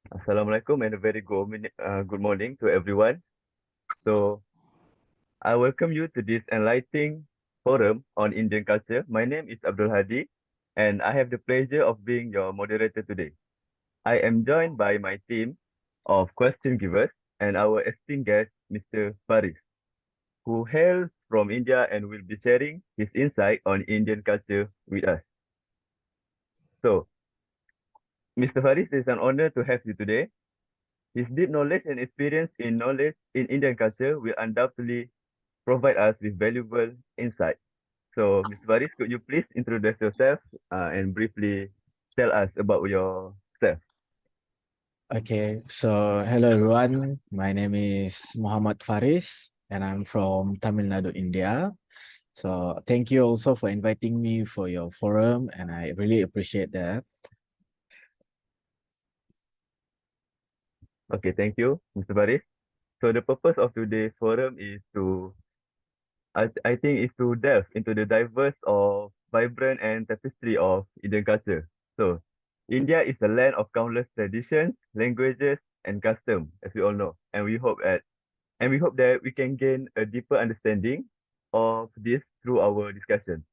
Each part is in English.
Assalamualaikum and a very good morning to everyone. So, I welcome you to this enlightening forum on Indian culture. My name is Abdul Hadi, and I have the pleasure of being your moderator today. I am joined by my team of question givers and our esteemed guest, Mr. Faris, who hails from India and will be sharing his insight on Indian culture with us. So, Mr. Faris, it's an honor to have you today. His deep knowledge and experience in Indian culture will undoubtedly provide us with valuable insight. So, Mr. Faris, could you please introduce yourself and briefly tell us about yourself? Okay, so hello everyone. My name is Muhammad Faris and I'm from Tamil Nadu, India. So thank you also for inviting me for your forum and I really appreciate that. Okay, thank you, Mr. Faris. So, the purpose of today's forum is I think, is to delve into the diverse of vibrant and tapestry of Indian culture. So, India is a land of countless traditions, languages, and customs, as we all know, and we hope that we can gain a deeper understanding of this through our discussion.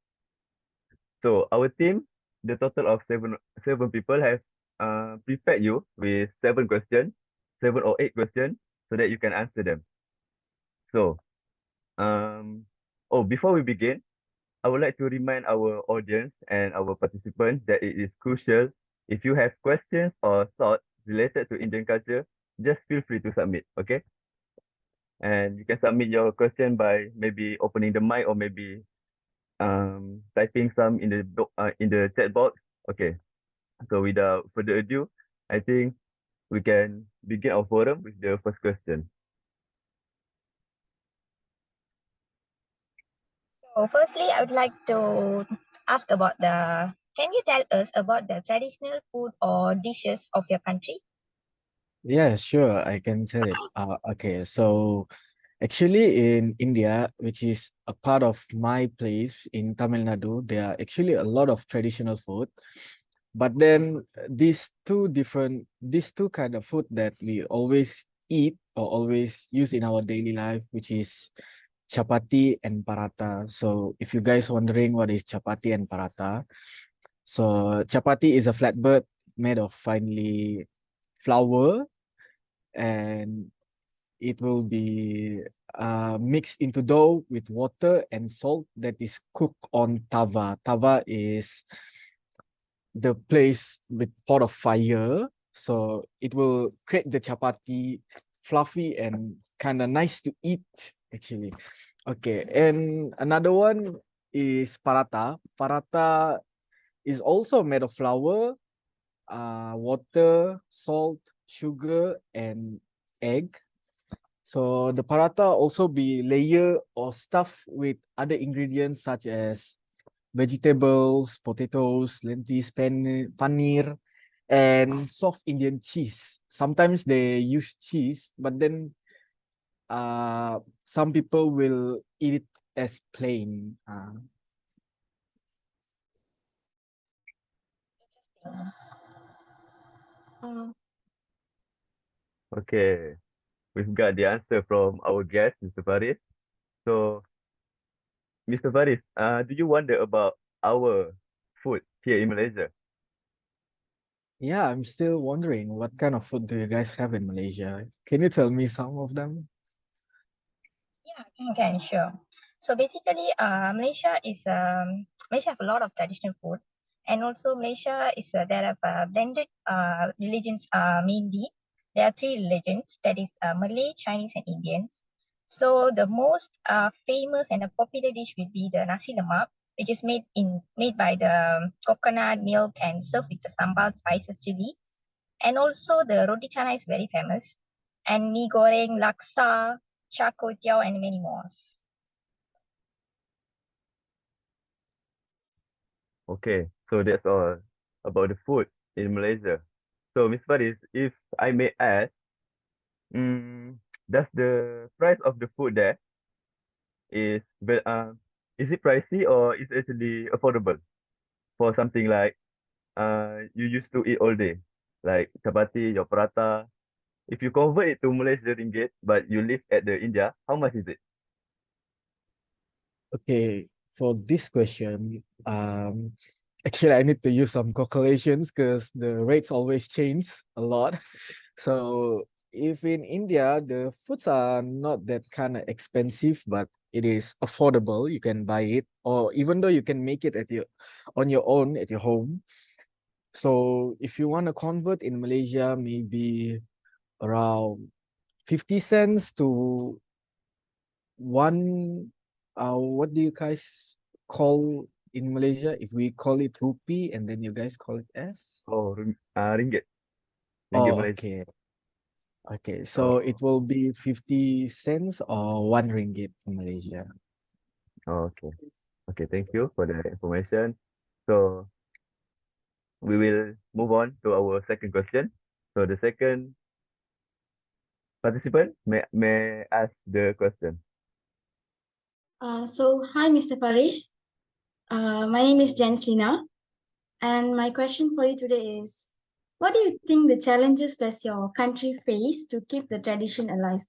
So our team, the total of seven people have prepared you with 7 questions, 7 or 8 questions, so that you can answer them. So before we begin, I would like to remind our audience and our participants that it is crucial if you have questions or thoughts related to Indian culture, just feel free to submit, okay? And you can submit your question by maybe opening the mic or maybe typing some in in the chat box. Okay. So without further ado, I think we can begin our forum with the first question. So, firstly, I would like to ask about can you tell us about the traditional food or dishes of your country? Yeah, sure, I can tell it. Okay, so actually in India, which is a part of my place in Tamil Nadu, there are actually a lot of traditional food. But then these two kind of food that we always eat or always use in our daily life, which is chapati and paratha. So if you guys wondering what is chapati and paratha, so chapati is a flatbread made of finely flour and it will be mixed into dough with water and salt that is cooked on tava. Tava is the place with pot of fire. So it will create the chapati fluffy and kind of nice to eat actually. Okay, and another one is paratha. Paratha is also made of flour, water, salt, sugar, and egg. So the paratha also be layered or stuffed with other ingredients such as vegetables, potatoes, lentils, paneer, and soft Indian cheese. Sometimes they use cheese, but then some people will eat it as plain. Mm. Okay, we've got the answer from our guest, Mr. Faris. So, Mr. Faris, do you wonder about our food here in Malaysia? Yeah, I'm still wondering what kind of food do you guys have in Malaysia? Can you tell me some of them? Yeah, can sure. So basically, Malaysia have a lot of traditional food, and also Malaysia is there are blended religions. Mainly, there are three religions, that is Malay, Chinese, and Indians. So the most famous and a popular dish would be the nasi lemak, which is made by the coconut milk and served with the sambal spices chili. And also the roti canai is very famous, and mee goreng, laksa, char kway teow, and many more. Okay, so that's all about the food in Malaysia. So, Mr. Faris, if I may ask, mm, does the price of the food there is is it pricey or is it actually affordable for something like you used to eat all day? like chapati, your paratha. If you convert it to Malaysia ringgit, but you live at the India, how much is it? Okay, for this question, actually I need to use some calculations because the rates always change a lot. So if in India the foods are not that kind of expensive, but it is affordable, you can buy it, or even though you can make it at your on your own at your home. So if you want to convert in Malaysia, maybe around 50 cents to one, what do you guys call in Malaysia? If we call it rupee and then you guys call it as? Oh, ringgit. Ringgit Oh, Malaysia. okay. Okay, so it Oh, will be 50 cents or 1 ringgit in Malaysia. okay. Okay, thank you for the information. So we will move on to our second question. So the second participant may ask the question. Hi, Mr. Paris. My name is Janslina, and my question for you today is, what do you think the challenges does your country face to keep the tradition alive?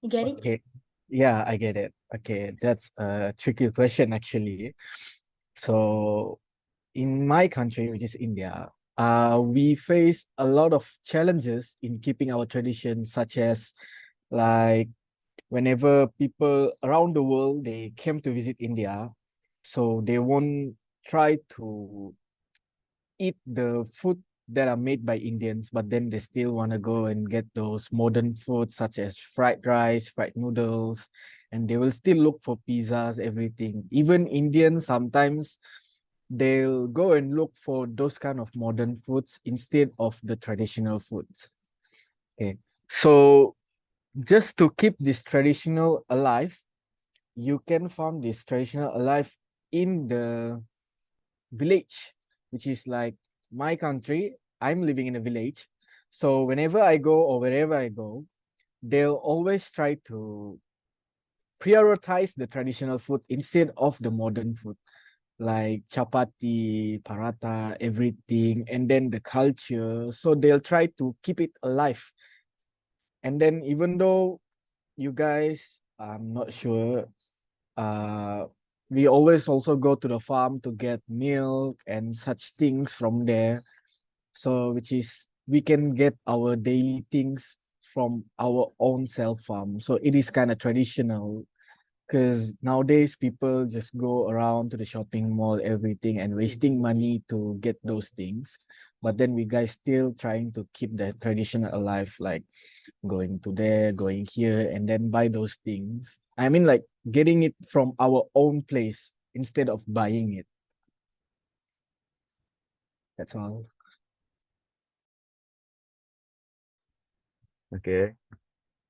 You get it? Okay, yeah, I get it. Okay, that's a tricky question actually. So in my country, which is India, we face a lot of challenges in keeping our traditions, such as like whenever people around the world they came to visit India, so they won't try to eat the food that are made by Indians, but then they still want to go and get those modern foods such as fried rice, fried noodles, and they will still look for pizzas, everything. Even Indians sometimes they'll go and look for those kind of modern foods instead of the traditional foods. Okay. So just to keep this traditional alive, you can farm this traditional alive in the village, which is like my country. I'm living in a village. So whenever I go or wherever I go, they'll always try to prioritize the traditional food instead of the modern food, like chapati, paratha, everything, and then the culture. So they'll try to keep it alive. And then even though you guys, I'm not sure, uh, we always also go to the farm to get milk and such things from there. So which is we can get our daily things from our own self farm. So it is kind of traditional because nowadays people just go around to the shopping mall, everything, and wasting money to get those things. But then we guys still trying to keep the tradition alive, like going to there, going here, and then buy those things. I mean, like getting it from our own place instead of buying it. That's all. Okay,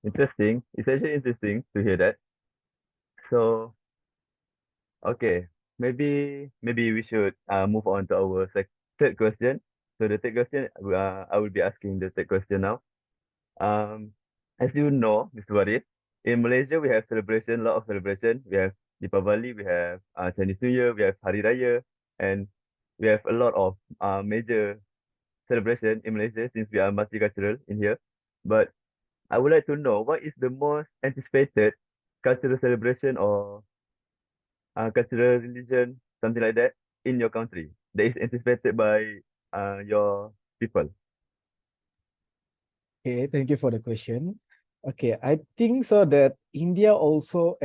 interesting. It's actually interesting to hear that. So, okay, maybe we should move on to our third question. So the third question, I will be asking the third question now. Um, as you know, Mr. Waris, in Malaysia we have celebration, lot of celebration. We have Deepavali, we have Chinese New Year, we have Hari Raya, and we have a lot of major celebration in Malaysia since we are multicultural in here. But I would like to know what is the most anticipated cultural celebration or cultural religion, something like that, in your country that is anticipated by your people. Okay, thank you for the question. Okay, I think so that India also,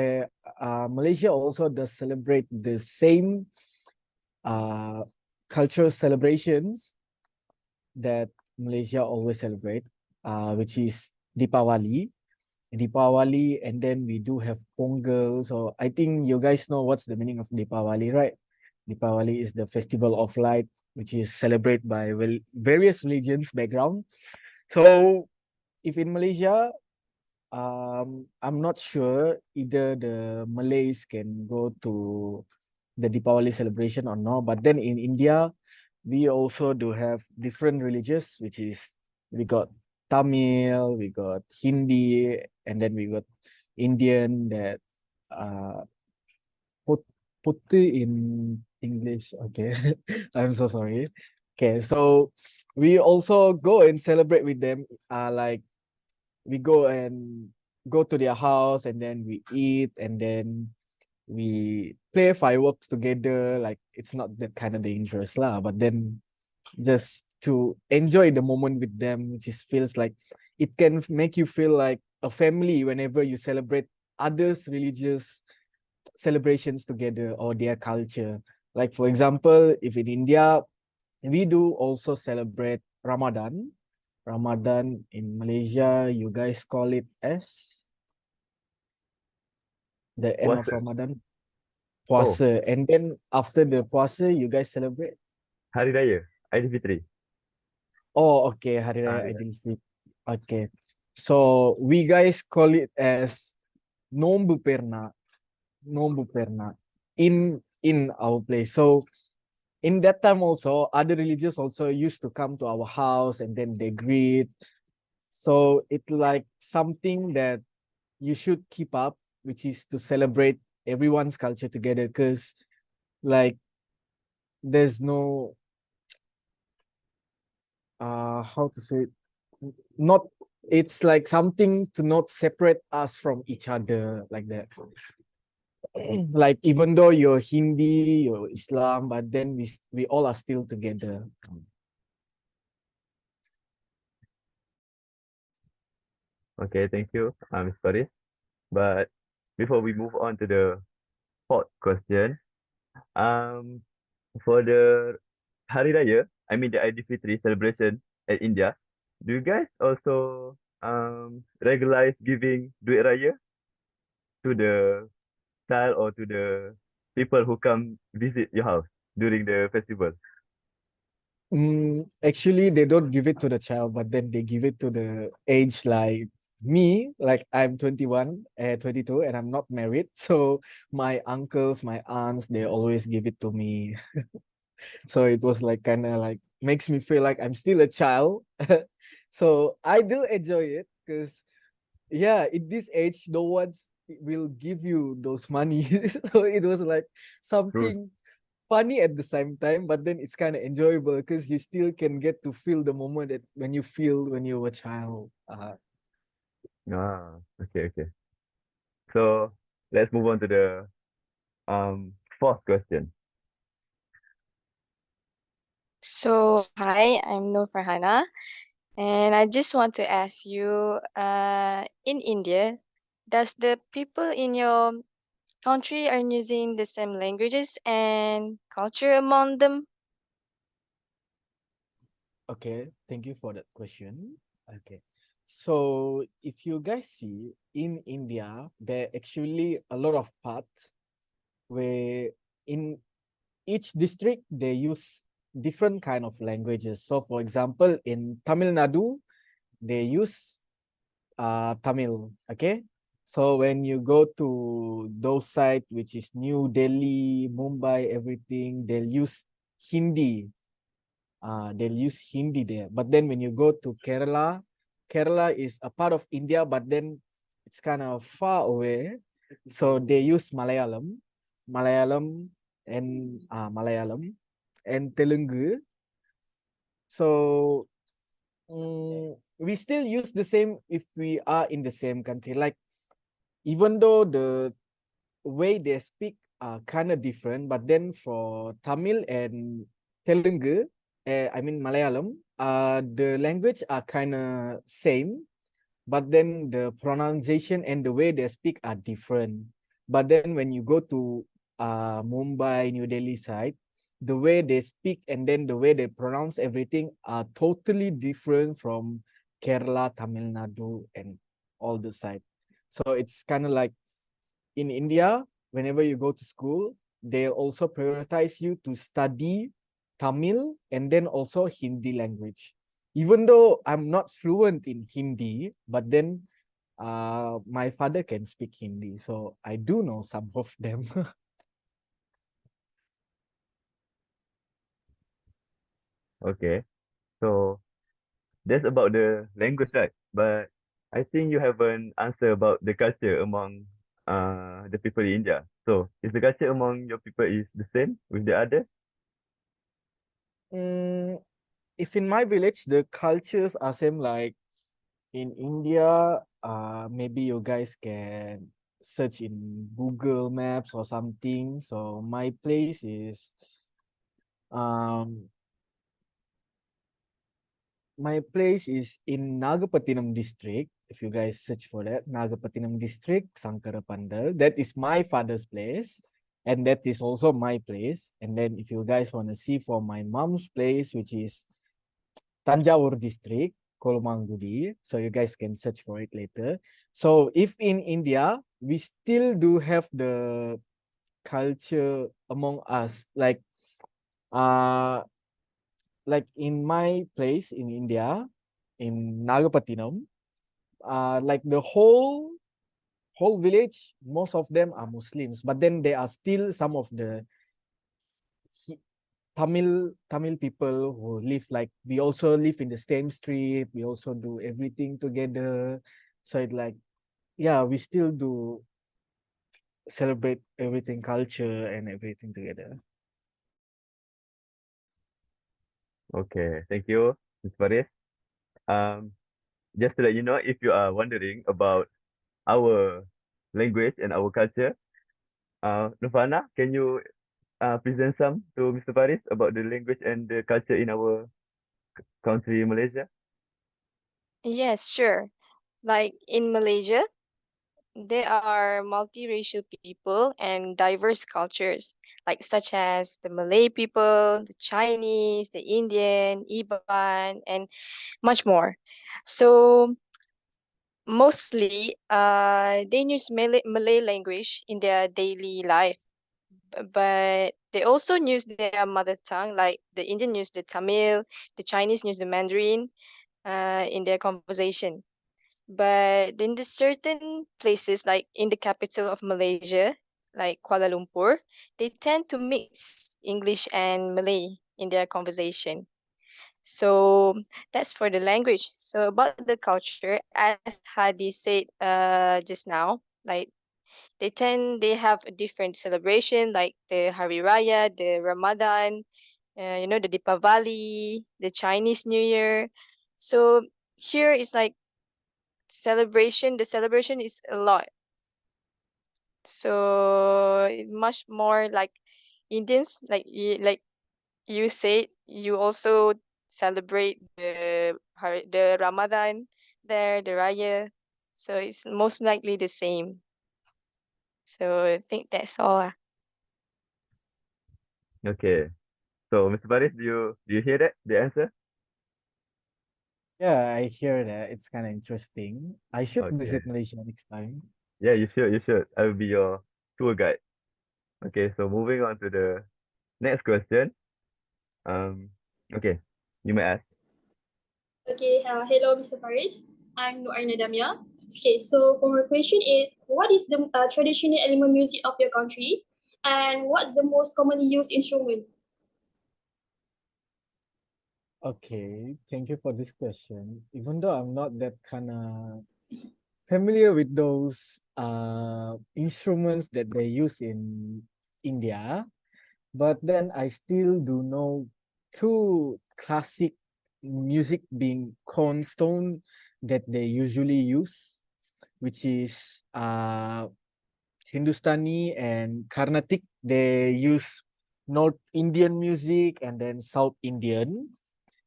Malaysia also does celebrate the same uh, cultural celebrations that Malaysia always celebrate, which is Deepavali, and then we do have Pongal. So I think you guys know what's the meaning of Deepavali, right? Deepavali is the festival of light, which is celebrated by various religions background. So if in Malaysia, I'm not sure either the Malays can go to the Deepavali celebration or not. But then in India, we also do have different religions, which is we got Tamil, we got Hindi, and then we got Indian that uh put in English. Okay, I'm so sorry. Okay, so we also go and celebrate with them. Like we go to their house and then we eat and then we play fireworks together. Like it's not that kind of dangerous lah, but then just to enjoy the moment with them, which is feels like it can make you feel like a family whenever you celebrate others' religious celebrations together or their culture. Like for example, if in India, we do also celebrate Ramadan. Ramadan in Malaysia, you guys call it as the end of Puasa. Ramadan, Oh, puasa. And then after the puasa, you guys celebrate. Hari Raya, Aidilfitri. Oh, okay, Hari Raya Hari Raya. Aidilfitri. Okay, so we guys call it as Nombu Perna, Nombu Perna in our place. So in that time also, other religions also used to come to our house and then they greet. So it's like something that you should keep up, which is to celebrate everyone's culture together. Because like there's no how to say it? Not it's like something to not separate us from each other like that. Like even though you're Hindi, you're Islam, but then we all are still together. Okay, thank you, Miss Faris. But before we move on to the fourth question, um, for the Hari Raya, I mean the Aidilfitri celebration at India, do you guys also regularize giving duit raya to the child or to the people who come visit your house during the festival? Actually, they don't give it to the child, but then they give it to the age like me, like I'm 21, 22, and I'm not married. So my uncles, my aunts, they always give it to me. So it was like kind of like makes me feel like I'm still a child. So I do enjoy it because yeah, at this age, no one's will give you those money. So it was like True. something funny at the same time, but then it's kind of enjoyable because you still can get to feel the moment that when you feel when you were a child. Okay, okay. So let's move on to the fourth question. So, hi, I'm Nur Farhana, and I just want to ask you, in India, does the people in your country are using the same languages and culture among them? Okay, thank you for that question. Okay, so if you guys see in India, there actually a lot of parts where in each district they use different kind of languages. So for example, in Tamil Nadu, they use Tamil. Okay, so when you go to those side, which is New Delhi, Mumbai, everything, they'll use Hindi there. But then when you go to Kerala, Kerala is a part of India, but then it's kind of far away. So they use Malayalam Malayalam and Telugu. So we still use the same if we are in the same country. Like even though the way they speak are kind of different, but then for Tamil and Telugu, I mean Malayalam, the language are kind of same, but then the pronunciation and the way they speak are different. But then when you go to Mumbai, New Delhi side, the way they speak and then the way they pronounce everything are totally different from Kerala, Tamil Nadu, and all the side. So it's kind of like in India, whenever you go to school, they also prioritize you to study Tamil and then also Hindi language. Even though I'm not fluent in Hindi, but then my father can speak Hindi, so I do know some of them. Okay, so that's about the language, right? But I think you haven't answered about the culture among the people in India. So is the culture among your people is the same with the other? if in my village the cultures are same like in India, maybe you guys can search in Google Maps or something. So my place is um in Nagapattinam district. If you guys search for that, Nagapattinam district, Sankara Pandal, that is my father's place. And that is also my place. And then if you guys want to see for my mom's place, which is Tanjavur district, Kolomangudi. So you guys can search for it later. So if in India, we still do have the culture among us, uh like in my place in India, in Nagapattinam, like the whole village, most of them are Muslims, but then there are still some of the Tamil people who live, like we also live in the same street, we also do everything together. So it like, yeah, we still do celebrate everything, culture and everything together. Okay, thank you, Ms. Faris. Um, just to let you know, if you are wondering about our language and our culture, Nufana, can you present some to Mr. Faris about the language and the culture in our country, Malaysia? Yes, sure. Like in Malaysia, there are multiracial people and diverse cultures, like such as the Malay people, the Chinese, the Indian, Iban, and much more. So mostly, they use Malay language in their daily life, but they also use their mother tongue, like the Indian use the Tamil, the Chinese use the Mandarin, in their conversation. But in the certain places, like in the capital of Malaysia, like Kuala Lumpur, they tend to mix English and Malay in their conversation. So that's for the language. So about the culture, as Hadi said just now, like they have a different celebration, like the Hari Raya, the Ramadan, the Deepavali, the Chinese New Year. So here is like celebration. The celebration is a lot. So much more like Indians, like you said, you also celebrate the Ramadan there, the Raya. So it's most likely the same. So I think that's all. Okay. So, Mr. Faris, do you hear that? The answer? Yeah, I hear that. It's kind of interesting. I should Okay. visit Malaysia next time. Yeah, you should. You should. I will be your tour guide. Okay. So, moving on to the next question. Um. Okay. You may ask. Okay, hello, Mr. Faris. I'm Noarna Damia. Okay, so for my question is, what is the traditional element music of your country, and what's the most commonly used instrument? Okay, thank you for this question. Even though I'm not that kind of familiar with those instruments that they use in India, but then I still do know two classic music being cornerstone that they usually use, which is Hindustani and Carnatic. They use North Indian music and then South Indian.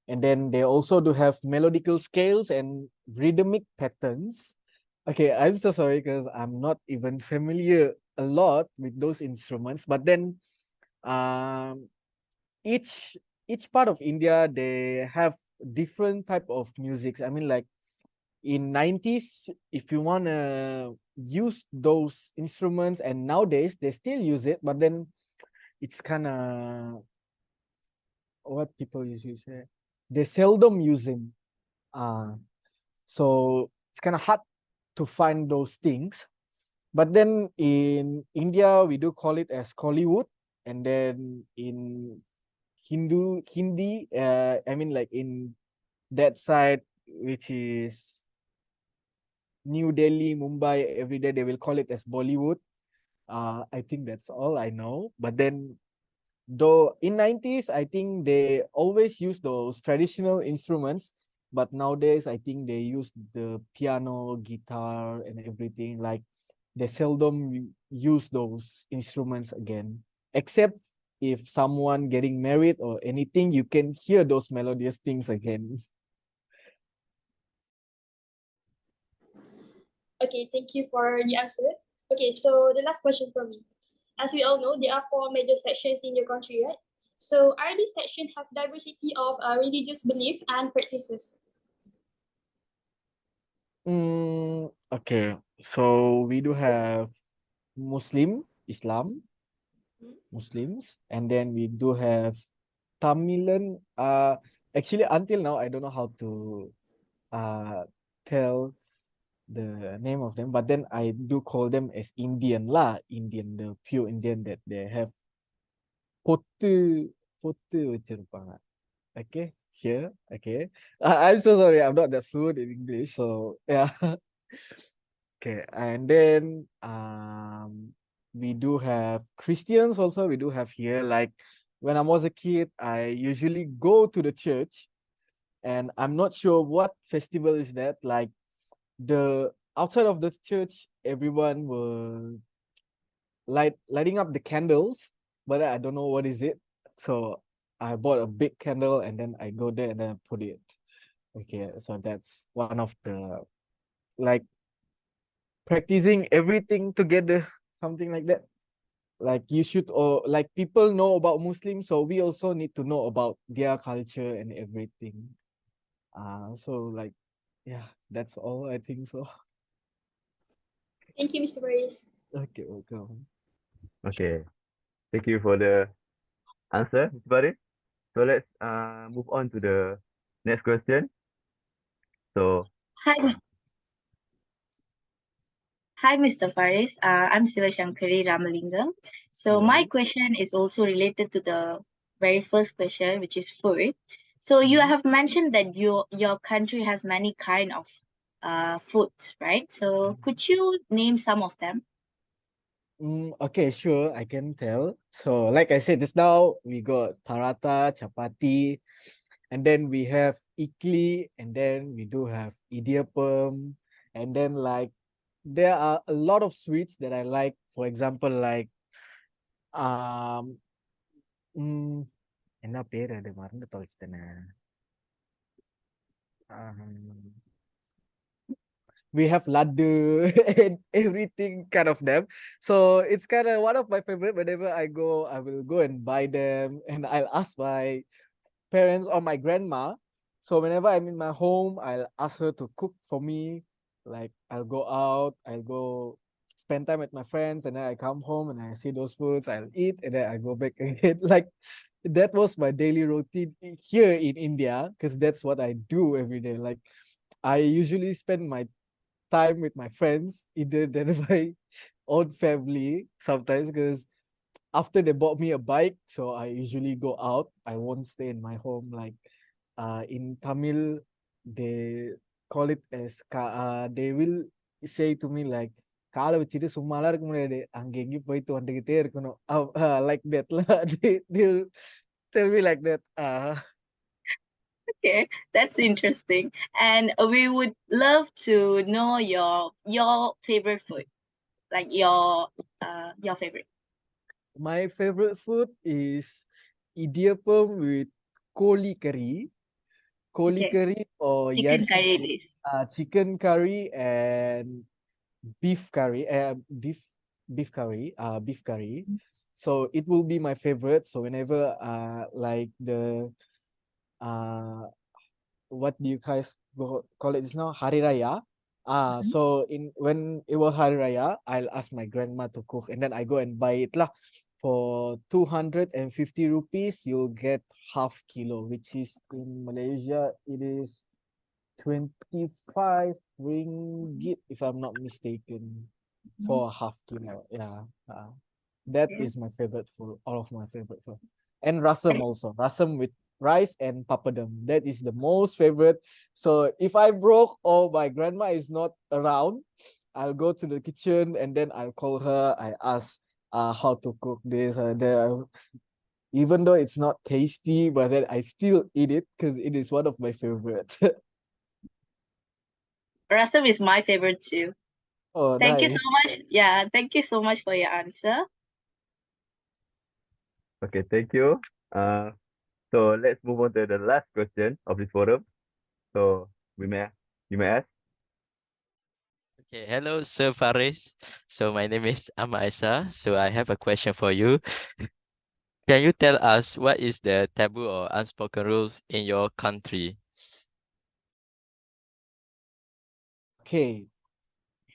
And then they also do have melodical scales and rhythmic patterns. Okay, I'm so sorry because I'm not even familiar a lot with those instruments. But then um each each part of India, they have different type of music. I mean, like in 90s, if you want to use those instruments, and nowadays they still use it, but then it's kind of what people usually say, they seldom use them. So it's kind of hard to find those things. But then in India, we do call it as Kollywood. And then in Hindi, I mean, like in that side, which is New Delhi, Mumbai, every day they will call it as Bollywood. I think that's all I know. But then Though in 90s, I think they always use those traditional instruments, but nowadays I think they use the piano, guitar, and everything. Like they seldom use those instruments again, except if someone getting married or anything, you can hear those melodious things again. Okay, thank you for the answer. Okay, so the last question for me. As we all know, there are four major sections in your country, right? So are these sections have diversity of religious belief and practices? Okay, so we do have Islam, Muslims, and then we do have Tamilan. Actually, until now, I don't know how to tell the name of them, but then I do call them as Indian lah, Indian, the pure Indian that they have பொட்டு பொட்டு வச்சிருப்பாங்க. Okay, here, okay. I'm so sorry, I'm not that fluent in English, so yeah. Okay, and then we do have Christians also. We do have here, like when I was a kid, I usually go to the church, and I'm not sure what festival is that. Like the outside of the church, everyone will lighting up the candles, but I don't know what is it. So I bought a big candle and then I go there and then I put it. Okay, so that's one of the like practicing everything together, something like that. Like you should, or like people know about Muslims, so we also need to know about their culture and everything. So like, yeah, that's all I think so. Thank you, Mr. Paris. Okay, welcome. Okay. Thank you for the answer, Mr. Farid. So let's move on to the next question. So Hi, hi, Mr. Faris. I'm Sivashankari Ramalingam. So my Hello. question is also related to the very first question, which is food. So you have mentioned that your country has many kind of foods, right? So could you name some of them? Okay, sure, I can tell. So, like I said just now, we got paratha, chapati, and then we have ikli, and then we do have idiyappam, and then like there are a lot of sweets that I like. For example, like um, mm, என்ன பேர் அது மறந்து தொலைச்சிட்டேனே. Um, we have laddu and everything kind of them. So it's kind of one of my favorite. Whenever I go, I will go and buy them, and I'll ask my parents or my grandma. So whenever I'm in my home, I'll ask her to cook for me. Like I'll go out, I'll go spend time with my friends, and then I come home and I see those foods, I'll eat, and then I go back again. Like that was my daily routine here in India, because that's what I do every day. Like I usually spend my time with my friends, either than my own family sometimes, because after they bought me a bike, so I usually go out. I won't stay in my home. Like in Tamil, they call it as they will say to me like காலை வச்சுட்டு சும்மாலாம் இருக்க முடியாது அங்க எங்கேயும் போயிட்டு வந்துகிட்டே இருக்கணும் like that they'll tell me like that Okay, that's interesting. And we would love to know your favorite food, like your favorite. my favorite food is idiyappam with koli curry. Koli Okay, curry or chicken yarchi, curry it is. chicken curry and beef curry, beef curry. So it will be my favorite. So whenever like the what do you guys call it just now? Hari Raya. Mhm. So in when it was Hari Raya, I'll ask my grandma to cook, and then I go and buy it lah. For 250 rupees, you'll get half kilo, which is in Malaysia, it is 25 ringgit, if I'm not mistaken, Mhm. for a half kilo. Yeah. That Okay. is my favorite food, all of my favorite food. And rasam also. Rasam with rice and papadum. That is the most favorite. So if I broke or my grandma is not around, I'll go to the kitchen and then I'll call her. I ask how to cook this. even though it's not tasty, but then I still eat it because it is one of my favorite. Rasam is my favorite too. Oh, Thank you so nice. much. Yeah, thank you so much for your answer. Okay, thank you. So let's move on to the last question of this forum. So we may you may ask. Okay, hello, Sir Faris. So my name is Amaisa. So I have a question for you. Can you tell us what is the taboo or unspoken rules in your country? Okay,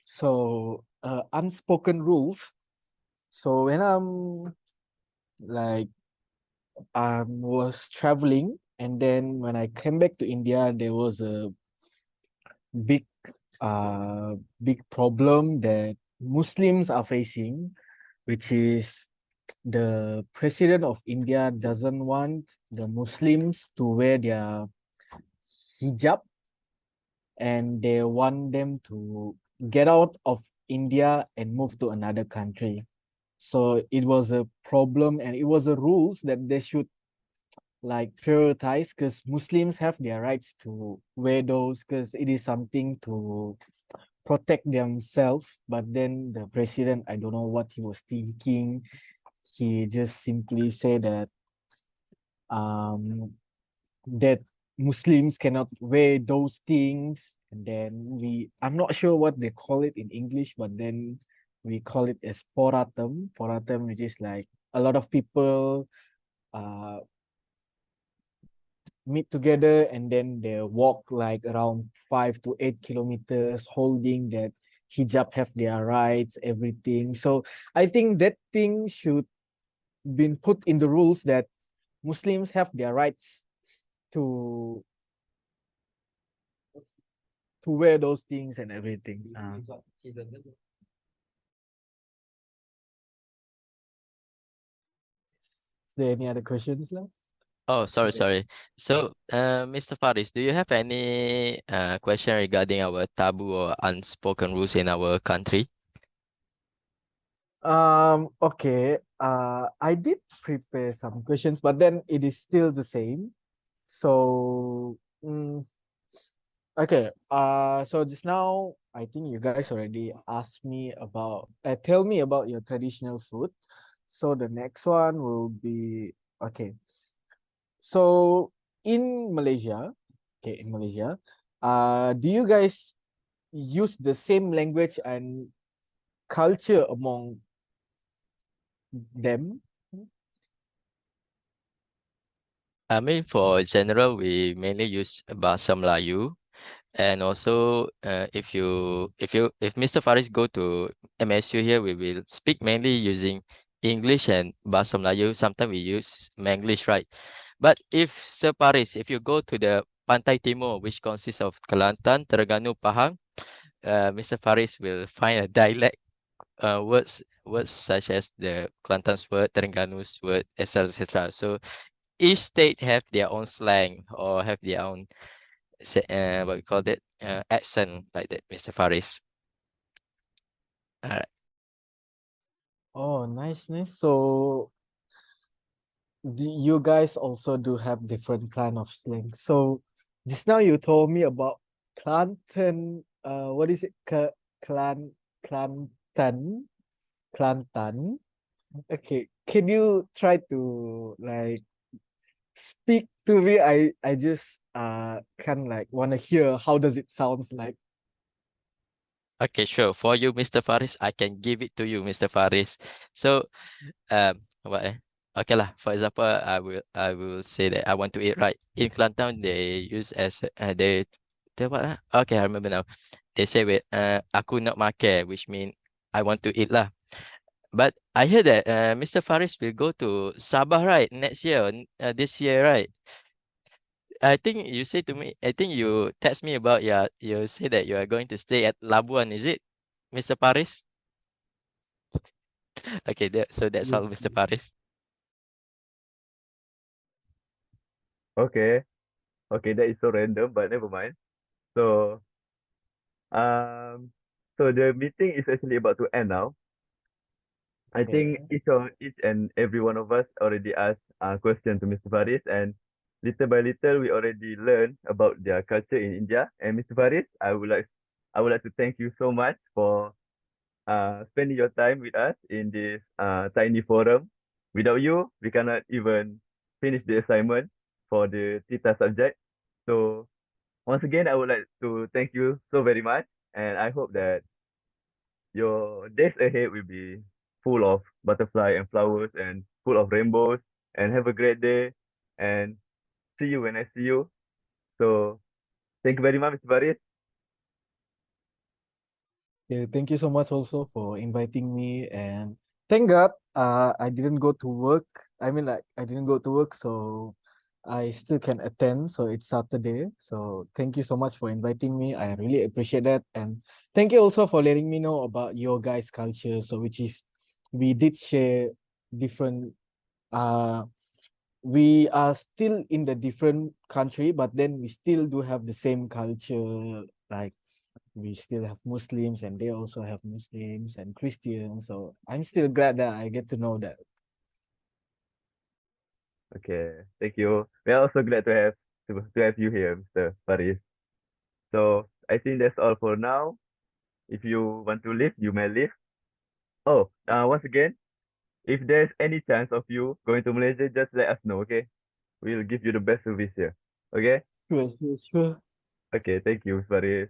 so unspoken rules. So when like I was traveling, and then when I came back to India, there was a big big problem that Muslims are facing, which is the president of India doesn't want the Muslims to wear their hijab, and they want them to get out of India and move to another country. So it was a problem, and it was a rules that they should like prioritize, because Muslims have their rights to wear those, because it is something to protect themselves. But then the president, I don't know what he was thinking. He just simply said that um that Muslims cannot wear those things. And then I'm not sure what they call it in English, but then we call it as poratem, which is like a lot of people uh meet together, and then they walk like around 5 to 8 kilometers holding that hijab have their rights, everything. So I think that thing should been put in the rules, that Muslims have their rights to wear those things and everything. Is there any other questions now? Oh, sorry. So, Mr. Faris, do you have any question regarding our taboo or unspoken rules in our country? Okay. I did prepare some questions, but then it is still the same. So, okay. So just now, I think you guys already asked me about, tell me about your traditional food. So the next one will be, okay. So in Malaysia, do you guys use the same language and culture among them? I mean, for general, we mainly use Bahasa Melayu. And also, if Mr. Faris go to MSU here, we will speak mainly using English and Bahasa Melayu. Sometimes we use Manglish, right? But if Sir Faris, if you go to the Pantai Timur, which consists of Kelantan, Terengganu, Pahang, Mr. Faris will find a dialect words such as the Kelantan's word, Terengganu's word, etc. etc. So each state have their own slang or have their own what we call it accent like that, Mr. Faris. Alright. Oh, nice, nice. So you guys also do have different kind of slang. So just now you told me about Kelantan. What is it? Kelantan. Kelantan. Okay, can you try to like speak to me? I just kind like want to hear how does it sounds like. Okay, sure. For you, Mr. Faris, I can give it to you, Mr. Faris. So, what? Okay lah. For example, I will say that I want to eat right. In Kelantan, they use as they what? Okay, I remember now. They say with aku nak makan, which mean I want to eat lah. But I hear that Mr. Faris will go to Sabah, right? Next year, this year, right? I think you say to me, I think you text me about, yeah, you say that you are going to stay at Labuan, is it, Mr. Paris? Okay, so that's all, Yes. Mr. Paris. Okay. Okay, that is so random, but never mind. So um so the meeting is actually about to end now. I think Yeah. each and every one of us already asked a question to Mr. Faris, and little by little we already learned about their culture in India. And Mr. Faris, I would like to thank you so much for spending your time with us in this tiny forum. Without you, we cannot even finish the assignment for the Tita subject. So once again, I would like to thank you so very much, and I hope that your days ahead will be full of butterfly and flowers and full of rainbows. And have a great day. And see you when I see you. So thank you very much, Mr. Faris. Yeah, thank you so much also for inviting me, and thank God I didn't go to work. I mean, like, I didn't go to work, so I still can attend. So it's Saturday. So thank you so much for inviting me. I really appreciate that. And thank you also for letting me know about your guys' culture. So which is we did share different we are still in the different country, but then we still do have the same culture. Like, we still have Muslims and they also have Muslims and Christians. So I'm still glad that I get to know that. Okay, thank you. We are also glad to have you here, Mr. Faris. So I think that's all for now. If you want to leave, you may leave. Oh, once again, if there's any chance of you going to Malaysia, just let us know, okay? We'll give you the best service here. Okay? Sure, sure, sure. Okay, thank you, Faris.